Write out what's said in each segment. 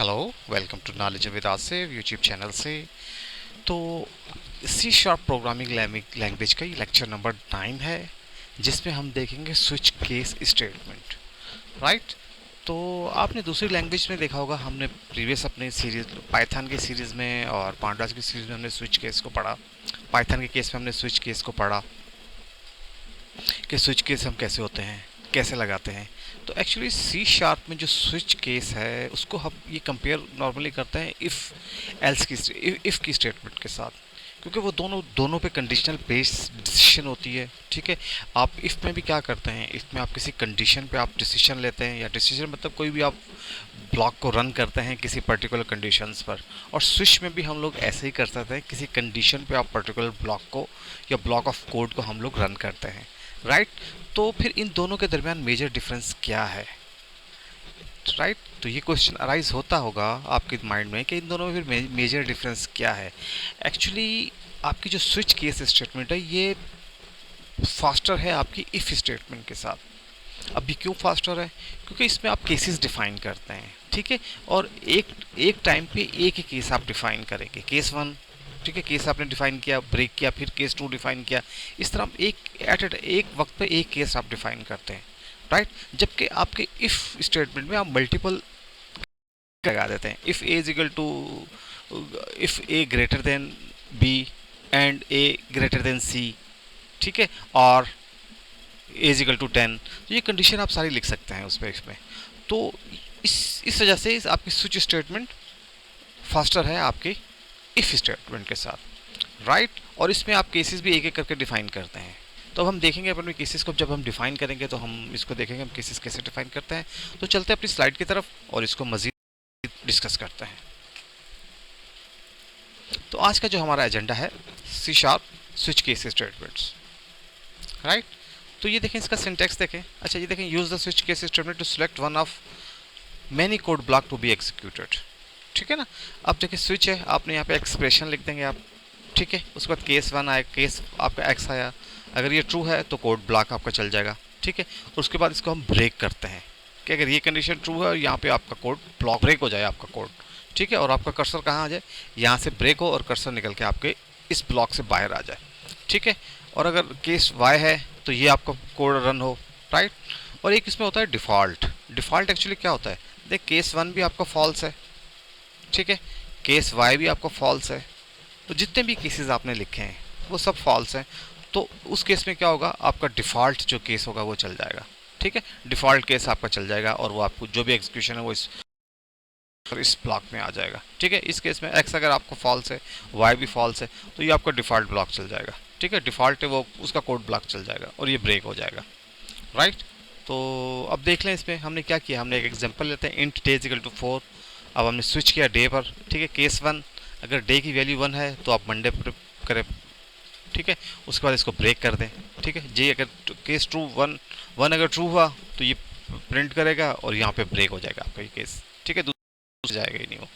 Hello, welcome to knowledge with Asif YouTube channel से। तो C sharp programming language का ये लेक्चर नंबर 9 है, जिसमें हम देखेंगे स्विच केस स्टेटमेंट। राइट। तो आपने दूसरी लैंग्वेज में देखा होगा, हमने प्रीवियस अपने सीरीज पाइथन की सीरीज़ में और पांडास की सीरीज़ में हमने स्विच केस को पढ़ा। पाइथन के केस में हमने स्विच केस को पढ़ा कि स्विच केस हम कैसे होते हैं, कैसे लगाते हैं। तो एक्चुअली सी शार्प में जो स्विच केस है उसको हम ये कंपेयर नॉर्मली करते हैं इफ़ एल्स की इफ़ की स्टेटमेंट के साथ, क्योंकि वो दोनों दोनों पे कंडीशनल बेस्ड डिसीजन होती है। ठीक है। आप इफ़ में भी क्या करते हैं, इफ़ में आप किसी कंडीशन पे आप डिसीजन लेते हैं, या डिसीजन मतलब कोई भी आप ब्लॉक को रन करते हैं किसी पर्टिकुलर कंडीशंस पर। और स्विच में भी हम लोग ऐसे ही कर सकते हैं, किसी कंडीशन पे आप पर्टिकुलर ब्लॉक को या ब्लॉक ऑफ कोड को हम लोग रन करते हैं। राइट। तो फिर इन दोनों के दरमियान मेजर डिफरेंस क्या है? राइट। तो ये क्वेश्चन अराइज होता होगा आपके माइंड में कि इन दोनों में फिर मेजर डिफरेंस क्या है। एक्चुअली आपकी जो स्विच केस स्टेटमेंट है ये फास्टर है आपकी इफ़ स्टेटमेंट के साथ। अभी क्यों फास्टर है? क्योंकि इसमें आप केसेस डिफाइन करते हैं। ठीक है। और एक एक टाइम पे एक ही केस आप डिफाइन करेंगे, केस वन। ठीक है, केस आपने डिफाइन किया, ब्रेक किया, फिर केस टू डिफाइन किया। इस तरह एक वक्त पे एक केस आप डिफाइन करते हैं। राइट। जबकि आपके इफ़ स्टेटमेंट में आप मल्टीपल लगा देते हैं। If A is equal to, if A greater than B and A greater than C. ठीक है। और एज इक्वल टू 10। तो ये कंडीशन आप सारी लिख सकते हैं उसमें इसमें। तो इस वजह से आपकी स्विच स्टेटमेंट फास्टर है आपके इफ़ स्टेटमेंट के साथ। राइट। और इसमें आप केसेस भी एक एक करके डिफाइन करते हैं। तो अब हम देखेंगे अपने केसेस को, जब हम डिफाइन करेंगे तो हम इसको देखेंगे हम केसेस कैसे डिफाइन करते हैं। तो चलते हैं अपनी स्लाइड की तरफ और इसको मज़ीद डिस्कस करते हैं। तो आज का जो हमारा एजेंडा है, C sharp switch case statements. Right. तो ये देखें, इसका सिंटेक्स देखें। अच्छा, ये देखें, use the switch case statement to select one of many code block to be executed. ठीक है ना। अब देखिए, स्विच है, आपने यहाँ पे एक्सप्रेशन लिख देंगे आप। ठीक है। उसके बाद केस वन आया, केस आपका एक्स आया। अगर ये ट्रू है तो कोड ब्लॉक आपका चल जाएगा। ठीक है। और उसके बाद इसको हम ब्रेक करते हैं कि अगर ये कंडीशन ट्रू है और यहाँ पे आपका कोड ब्लॉक ब्रेक हो जाए आपका कोड। ठीक है। और आपका कर्सर कहाँ आ जाए, यहाँ से ब्रेक हो और कर्सर निकल के आपके इस ब्लॉक से बाहर आ जाए। ठीक है। और अगर केस वाई है तो ये आपका कोड रन हो। राइट। और एक इसमें होता है डिफ़ॉल्ट। डिफ़ॉल्ट एक्चुअली क्या होता है, देख, केस वन भी आपका फॉल्स है। ठीक है। केस वाई भी आपका फॉल्स है। तो जितने भी केसेस आपने लिखे हैं वो सब फॉल्स हैं। तो उस केस में क्या होगा, आपका डिफ़ॉल्ट जो केस होगा वो चल जाएगा। ठीक है। डिफ़ॉल्ट केस आपका चल जाएगा और वो आपको जो भी एग्जीक्यूशन है वो इस ब्लॉक में आ जाएगा। ठीक है। इस केस में एक्स अगर आपको फॉल्स है, वाई भी फॉल्स है, तो ये आपका डिफ़ॉल्ट ब्लॉक चल जाएगा। ठीक है। डिफ़ॉल्ट है वो, उसका कोड ब्लॉक चल जाएगा और ये ब्रेक हो जाएगा। राइट। तो अब देख लें, इसमें हमने क्या किया, हमने एक एग्जांपल लेते हैं, इंट डे इक्वल टू 4। अब हमने स्विच किया डे पर। ठीक है। केस वन, अगर डे की वैल्यू 1 है तो आप मंडे पर करें। ठीक है। उसके बाद इसको ब्रेक कर दें। ठीक है। जे अगर केस ट्रू, वन वन अगर ट्रू हुआ तो ये प्रिंट करेगा और यहाँ पे ब्रेक हो जाएगा आपका ये केस। ठीक है। दूसरा जाएगा ही नहीं वो।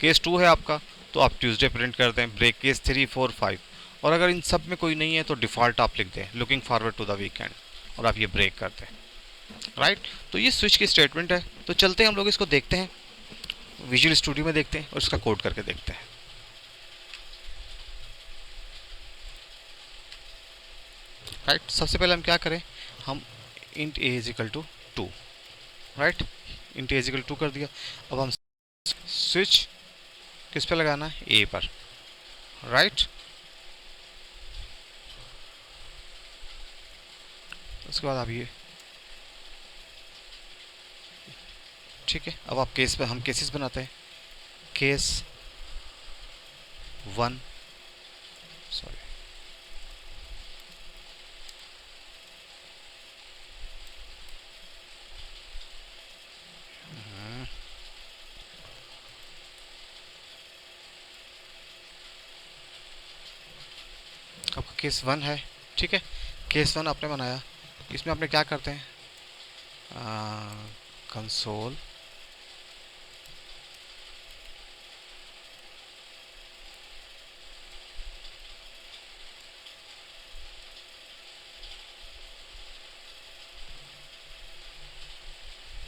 केस टू है आपका तो आप ट्यूसडे प्रिंट कर दें, ब्रेक केस 3, 4, 5। और अगर इन सब में कोई नहीं है तो डिफ़ॉल्ट आप लिख दें, looking forward to the weekend, और आप ये ब्रेक कर दें। राइट। तो ये स्विच की स्टेटमेंट है। तो चलते हैं हम लोग इसको देखते हैं, विजुअल स्टूडियो में देखते हैं और इसका कोड करके देखते हैं। राइट। सबसे पहले हम क्या करें, हम int a is equal to 2। Right. Int a is equal to कर दिया। अब हम स्विच किस पे लगाना है, ए पर। राइट। उसके बाद आप ये, ठीक है। अब आप केस पे, हम केसेस बनाते हैं। केस वन, सॉरी, आपका केस वन है। ठीक है। केस वन आपने बनाया, इसमें आपने क्या करते हैं, कंसोल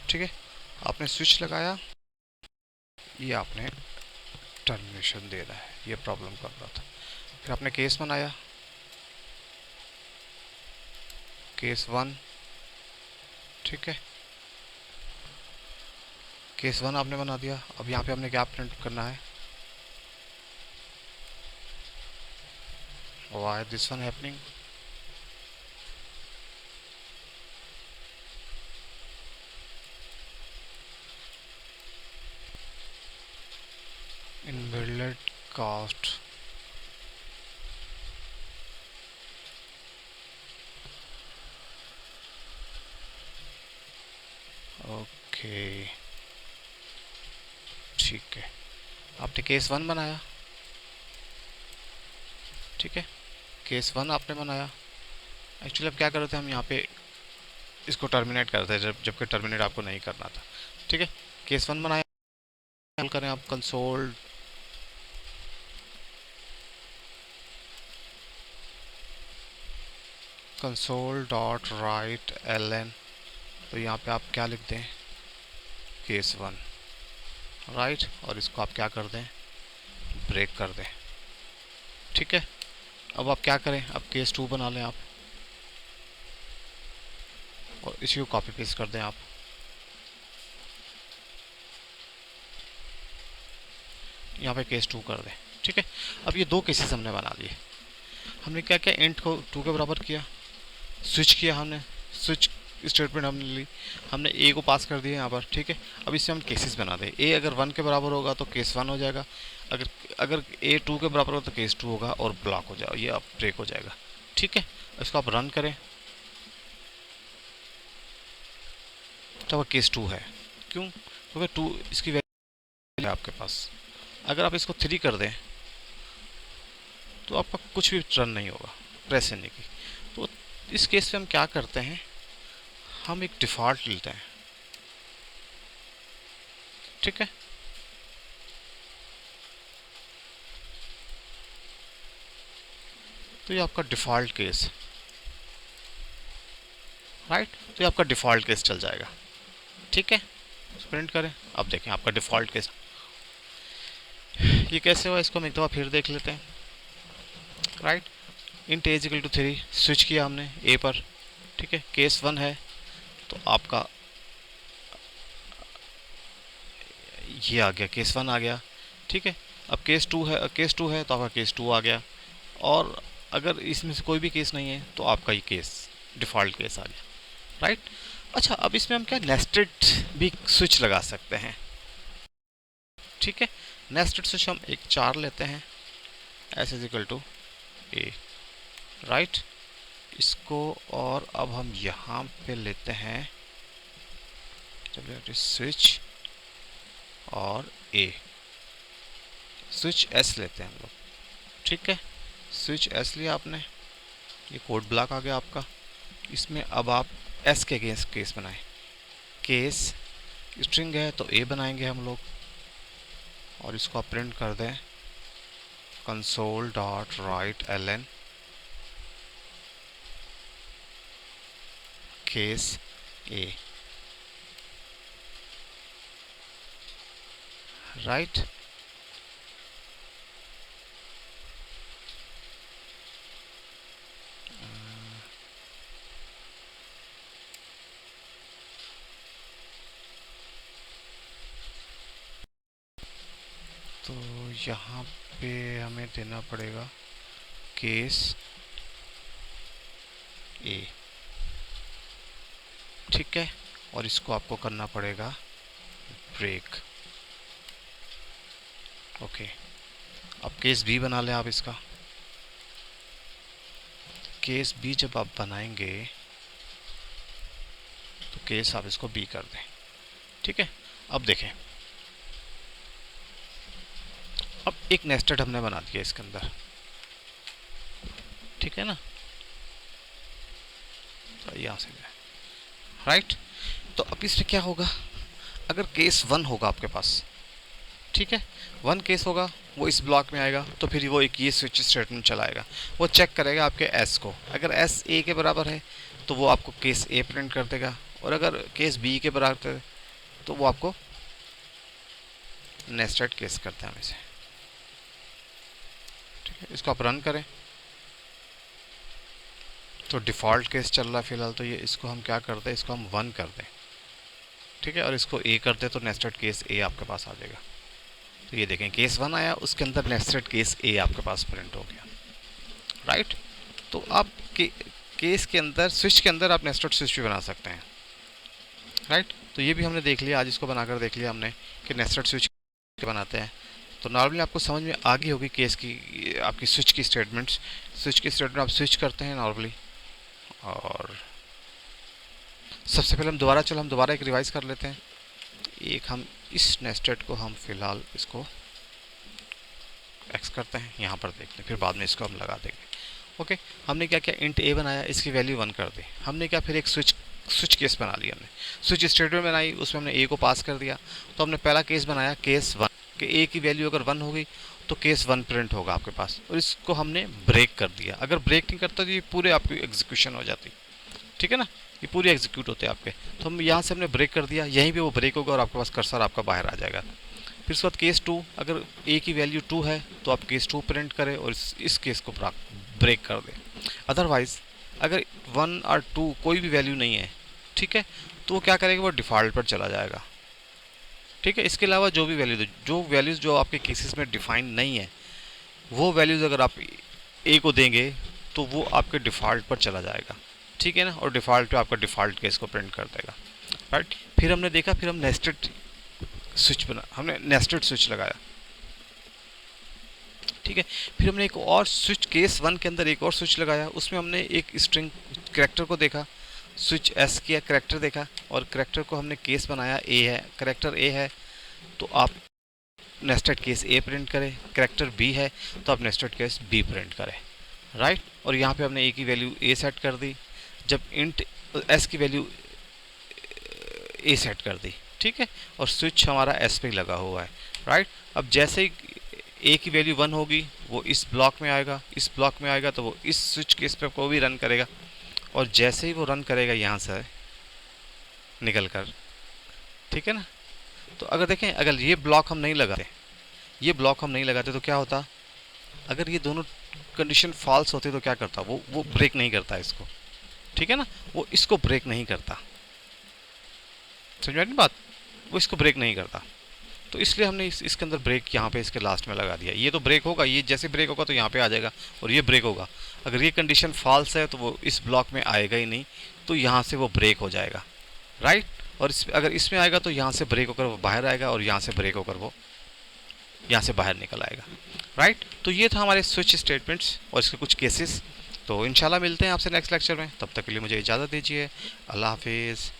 ठीक है। आपने स्विच लगाया, ये आपने टर्मिनेशन दे रहा है, ये प्रॉब्लम कर रहा था। फिर आपने केस बनाया, केस 1, ठीक है, केस 1 आपने बना दिया। अब यहाँ पे हमने क्या प्रिंट करना है, why this one happening, invalid cast, okay, ठीक है। आपने केस 1 बनाया, ठीक है, केस 1 आपने बनाया। एक्चुअली अब क्या कर रहे थे हम यहाँ पे, इसको टर्मिनेट कर रहे थे, जबकि टर्मिनेट आपको नहीं करना था, ठीक है। केस 1 बनाया, हल करें आप कंसोल डॉट राइट ln, तो यहाँ पे आप क्या लिख दें, केस 1, राइट, और इसको आप क्या कर दें, ब्रेक कर दें, ठीक है। अब आप क्या करें, अब केस 2 बना लें आप, और इसी को कॉपी पेस्ट कर दें आप, यहाँ पे केस 2 कर दें, ठीक है। अब ये दो केसेस हमने बना लिए। हमने क्या किया, इंट को 2 के बराबर किया, स्विच किया, हमने स्विच स्टेटमेंट हमने ली, हमने ए को पास कर दिया यहाँ पर, ठीक है। अब इससे हम केसेस बना दें, ए अगर 1 के बराबर होगा तो केस 1 हो जाएगा, अगर अगर ए 2 के बराबर होगा तो केस 2 होगा, और ब्लॉक हो जाएगा, ये अब ब्रेक हो जाएगा, ठीक है। इसको आप रन करें, तो केस 2 है, क्यों, क्योंकि 2 इसकी वैल्यू है आपके पास। अगर आप इसको 3 कर दें तो आपका कुछ भी रन नहीं होगा, प्रेस करने की। तो इस केस में हम क्या करते हैं, हम एक डिफ़ॉल्ट लेते हैं, ठीक है। तो ये आपका डिफ़ॉल्ट केस, राइट, तो ये आपका डिफ़ॉल्ट केस चल जाएगा, ठीक है। प्रिंट करें, अब देखें आपका डिफ़ॉल्ट केस ये कैसे हुआ, इसको हम एक दफ़ा फिर देख लेते हैं, right. Int as equal to 3 switch किया हमने ए पर, ठीक है, केस 1 है, तो आपका ये आ गया, केस 1 आ गया, ठीक है। अब केस 2 है, तो आपका केस 2 आ गया, और अगर इसमें से कोई भी केस नहीं है तो आपका ये केस डिफ़ॉल्ट केस आ गया, राइट। अच्छा, अब इसमें हम क्या नेस्टेड भी स्विच लगा सकते हैं, ठीक है। नेस्टेड स्विच हम एक 4 लेते हैं, s is equal to a, right, इसको, और अब हम यहाँ पे लेते हैं, चलिए स्विच और ए, स्विच एस लेते हैं हम लोग, ठीक है। स्विच एस लिया आपने, ये कोड ब्लॉक आ गया आपका। इसमें अब आप एस के अगेंस्ट केस बनाएं, केस स्ट्रिंग है तो ए बनाएंगे हम लोग, और इसको आप प्रिंट कर दें console dot write ln case A, right. तो यहाँ पे हमें देना पड़ेगा केस ए, ठीक है, और इसको आपको करना पड़ेगा ब्रेक, ओके। अब केस बी बना लें आप इसका, केस बी जब आप बनाएंगे तो केस आप इसको बी कर दें, ठीक है। अब देखें, अब एक नेस्टेड हमने बना दिया इसके अंदर, ठीक है ना, तो यहाँ से राइट। तो अब इसमें क्या होगा, अगर केस 1 होगा आपके पास, ठीक है, 1 केस होगा, वो इस ब्लॉक में आएगा, तो फिर वो एक ये स्विच स्टेटमेंट चलाएगा, वो चेक करेगा आपके एस को, अगर एस ए के बराबर है तो वो आपको केस ए प्रिंट कर देगा, और अगर केस बी के बराबर है तो वो आपको नेस्टेड केस करते हैं हम इसे, ठीक है। इसको आप रन करें तो डिफ़ॉल्ट केस चल रहा है फिलहाल, तो ये इसको हम क्या करते हैं, इसको हम 1 कर दें, ठीक है। और इसको ए कर दें तो नेस्टेड केस ए आपके पास आ जाएगा। तो ये देखें केस 1 आया, उसके अंदर नेस्टेड केस ए आपके पास प्रिंट हो गया, राइट। तो आप केस के अंदर, स्विच के अंदर आप नेस्टेड स्विच भी बना सकते हैं, राइट। तो ये भी हमने देख लिया, आज इसको बनाकर देख लिया हमने कि नेस्टेड स्विच बनाते हैं। तो नॉर्मली आपको समझ में आ गई होगी केस की, आपकी स्विच की स्टेटमेंट्स। स्विच की स्टेटमेंट आप स्विच करते हैं नॉर्मली, और सबसे पहले हम दोबारा एक रिवाइज कर लेते हैं। एक हम इस नेस्टेड को हम फिलहाल इसको एक्स करते हैं, यहाँ पर देखते हैं, फिर बाद में इसको हम लगा देंगे। ओके, हमने क्या किया, इंट ए बनाया, इसकी वैल्यू 1 कर दी। हमने क्या, फिर एक स्विच केस बना लिया, हमने स्विच स्टेटमेंट बनाई, उसमें हमने ए को पास कर दिया। तो हमने पहला केस बनाया केस 1, कि ए की वैल्यू अगर 1 हो गई तो केस 1 प्रिंट होगा आपके पास, और इसको हमने ब्रेक कर दिया। अगर ब्रेक नहीं करता तो ये पूरे आपकी एग्जीक्यूशन हो जाती, ठीक है ना, ये पूरे एग्जीक्यूट होते हैं आपके। तो हम यहाँ से हमने ब्रेक कर दिया, यहीं पे वो ब्रेक होगा और आपके पास कर्सर आपका बाहर आ जाएगा। फिर उसके बाद केस 2, अगर ए की वैल्यू 2 है तो आप केस 2 प्रिंट करें और इस केस को ब्रेक कर दें। अदरवाइज़ अगर 1 और 2 कोई भी वैल्यू नहीं है, ठीक है, तो वो क्या करेगा, वो डिफ़ॉल्ट पर चला जाएगा, ठीक है। इसके अलावा जो भी वैल्यूज़ जो आपके केसेस में डिफाइन नहीं है, वो वैल्यूज़ अगर आप ए को देंगे तो वो आपके डिफ़ॉल्ट पर चला जाएगा, ठीक है ना, और डिफ़ॉल्ट पे आपका डिफ़ॉल्ट केस को प्रिंट कर देगा, राइट। फिर हमने देखा, फिर हमने नेस्टेड स्विच लगाया, ठीक है। फिर हमने एक और स्विच, केस 1 के अंदर एक और स्विच लगाया, उसमें हमने एक स्ट्रिंग करैक्टर को देखा, स्विच एस किया, करैक्टर देखा, और करैक्टर को हमने केस बनाया ए है, करैक्टर ए है तो आप नेस्टेड केस ए प्रिंट करें, करैक्टर बी है तो आप नेस्टेड केस बी प्रिंट करें, राइट। और यहाँ पे हमने ए की वैल्यू ए सेट कर दी, जब इंट एस की वैल्यू ए सेट कर दी, ठीक है, और स्विच हमारा एस पे लगा हुआ है, राइट। अब जैसे ही ए की वैल्यू 1 होगी वो इस ब्लॉक में आएगा, इस ब्लॉक में आएगा तो वो इस स्विच केस पे को भी रन करेगा, और जैसे ही वो रन करेगा यहाँ से निकल कर, ठीक है ना। तो अगर देखें, अगर ये ब्लॉक हम नहीं लगाते तो क्या होता, अगर ये दोनों कंडीशन फॉल्स होती तो क्या करता, वो ब्रेक नहीं करता इसको, ठीक है ना, वो इसको ब्रेक नहीं करता, समझ में बात, वो इसको ब्रेक नहीं करता। तो इसलिए हमने इसके अंदर ब्रेक यहाँ पे इसके लास्ट में लगा दिया। ये तो ब्रेक होगा, ये जैसे ब्रेक होगा तो यहाँ पे आ जाएगा और ये ब्रेक होगा। अगर ये कंडीशन फॉल्स है तो वो इस ब्लॉक में आएगा ही नहीं, तो यहाँ से वो ब्रेक हो जाएगा, राइट। और अगर इसमें आएगा तो यहाँ से ब्रेक होकर वो बाहर आएगा, और यहाँ से ब्रेक होकर वो यहाँ से बाहर निकल आएगा, राइट। तो ये था हमारे स्विच स्टेटमेंट्स और इसके कुछ केसेस। तो इंशाल्लाह मिलते हैं आपसे नेक्स्ट लेक्चर में, तब तक के लिए मुझे इजाज़त दीजिए। अल्लाह हाफिज़।